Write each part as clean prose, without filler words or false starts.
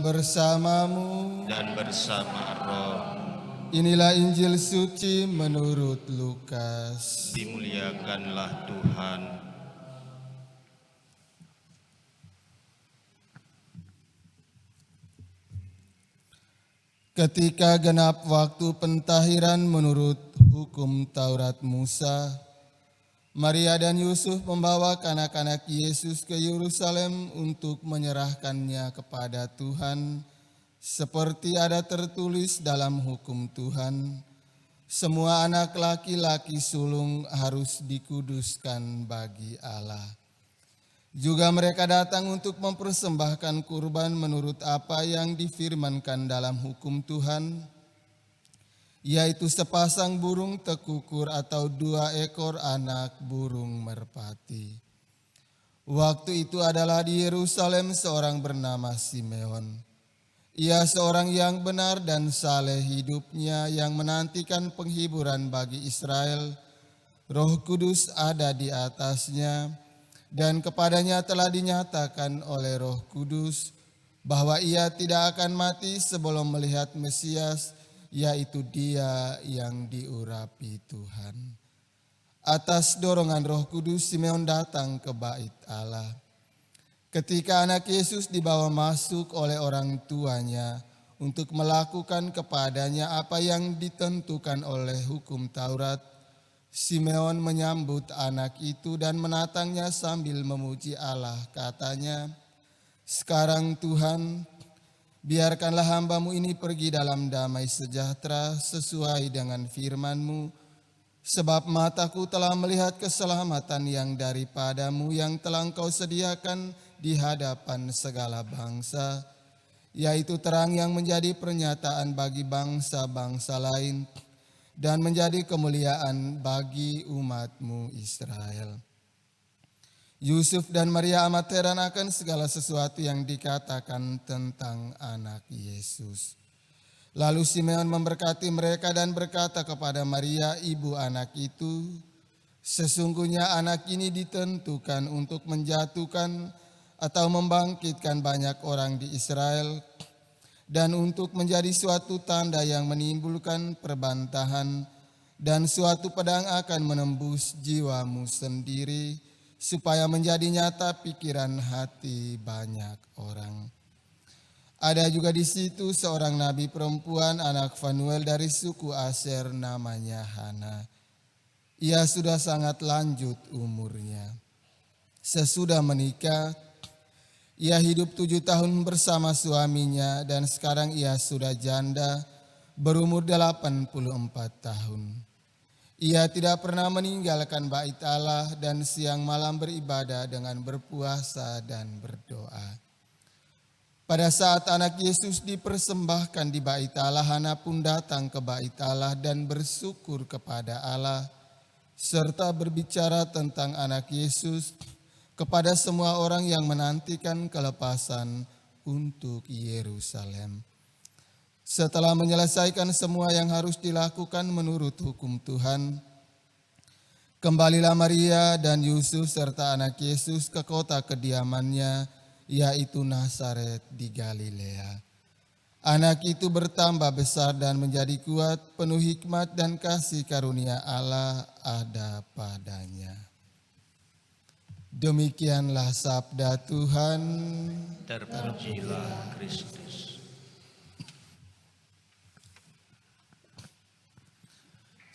bersamamu. dan bersama roh. Inilah Injil suci menurut Lukas. Dimuliakanlah Tuhan. Ketika genap waktu pentahiran menurut hukum Taurat Musa, Maria dan Yusuf membawa anak-anak Yesus ke Yerusalem untuk menyerahkannya kepada Tuhan, seperti ada tertulis dalam hukum Tuhan. Semua anak laki-laki sulung harus dikuduskan bagi Allah. Juga mereka datang untuk mempersembahkan kurban menurut apa yang difirmankan dalam hukum Tuhan, yaitu sepasang burung tekukur atau 2 ekor anak burung merpati. Waktu itu adalah di Yerusalem seorang bernama Simeon. Ia seorang yang benar dan saleh hidupnya, yang menantikan penghiburan bagi Israel. Roh Kudus ada di atasnya, dan kepadanya telah dinyatakan oleh Roh Kudus bahwa ia tidak akan mati sebelum melihat Mesias, yaitu Dia yang diurapi Tuhan. Atas dorongan Roh Kudus, Simeon datang ke Bait Allah. Ketika anak Yesus dibawa masuk oleh orang tuanya untuk melakukan kepadanya apa yang ditentukan oleh hukum Taurat, Simeon menyambut anak itu dan menatangnya sambil memuji Allah. Katanya, "Sekarang Tuhan, biarkanlah hamba-Mu ini pergi dalam damai sejahtera sesuai dengan firman-Mu, sebab mataku telah melihat keselamatan yang daripada-Mu yang telah Engkau sediakan di hadapan segala bangsa, yaitu terang yang menjadi pernyataan bagi bangsa-bangsa lain, dan menjadi kemuliaan bagi umat-Mu Israel." Yusuf dan Maria amat heran akan segala sesuatu yang dikatakan tentang anak Yesus. Lalu Simeon memberkati mereka dan berkata kepada Maria, ibu anak itu, "Sesungguhnya anak ini ditentukan untuk menjatuhkan atau membangkitkan banyak orang di Israel, dan untuk menjadi suatu tanda yang menimbulkan perbantahan, dan suatu pedang akan menembus jiwamu sendiri, supaya menjadi nyata pikiran hati banyak orang." Ada juga di situ seorang nabi perempuan, anak Fanuel dari suku Aser, namanya Hana. Ia sudah sangat lanjut umurnya. Sesudah menikah, ia hidup 7 tahun bersama suaminya, dan sekarang ia sudah janda berumur 84 tahun. Ia tidak pernah meninggalkan bait Allah dan siang malam beribadah dengan berpuasa dan berdoa. Pada saat anak Yesus dipersembahkan di bait Allah, Hana pun datang ke bait Allah dan bersyukur kepada Allah, serta berbicara tentang anak Yesus kepada semua orang yang menantikan kelepasan untuk Yerusalem. Setelah menyelesaikan semua yang harus dilakukan menurut hukum Tuhan, kembalilah Maria dan Yusuf serta anak Yesus ke kota kediamannya, yaitu Nazaret di Galilea. Anak itu bertambah besar dan menjadi kuat, penuh hikmat dan kasih karunia Allah ada padanya. Demikianlah sabda Tuhan. Terpujilah Kristus.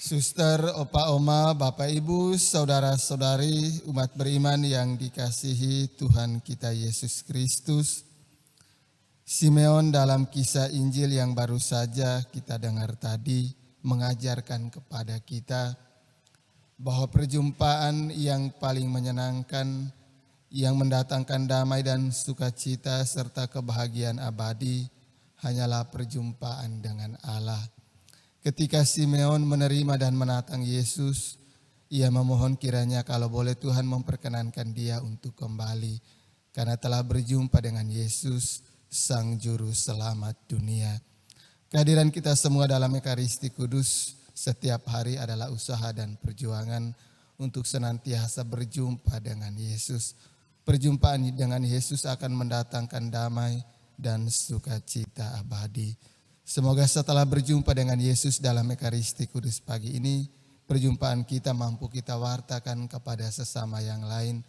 Suster, opa, oma, bapak, ibu, saudara-saudari, umat beriman yang dikasihi Tuhan kita Yesus Kristus. Simeon dalam kisah Injil yang baru saja kita dengar tadi mengajarkan kepada kita bahwa perjumpaan yang paling menyenangkan, yang mendatangkan damai dan sukacita serta kebahagiaan abadi hanyalah perjumpaan dengan Allah. Ketika Simeon menerima dan menatang Yesus, ia memohon kiranya kalau boleh Tuhan memperkenankan dia untuk kembali, karena telah berjumpa dengan Yesus, Sang Juru Selamat dunia. Kehadiran kita semua dalam Ekaristi Kudus setiap hari adalah usaha dan perjuangan untuk senantiasa berjumpa dengan Yesus. Perjumpaan dengan Yesus akan mendatangkan damai dan sukacita abadi. Semoga setelah berjumpa dengan Yesus dalam Ekaristi Kudus pagi ini, perjumpaan kita mampu kita wartakan kepada sesama yang lain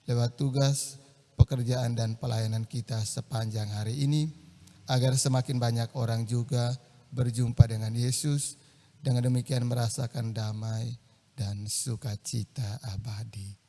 lewat tugas, pekerjaan dan pelayanan kita sepanjang hari ini, agar semakin banyak orang juga berjumpa dengan Yesus, dengan demikian merasakan damai dan sukacita abadi.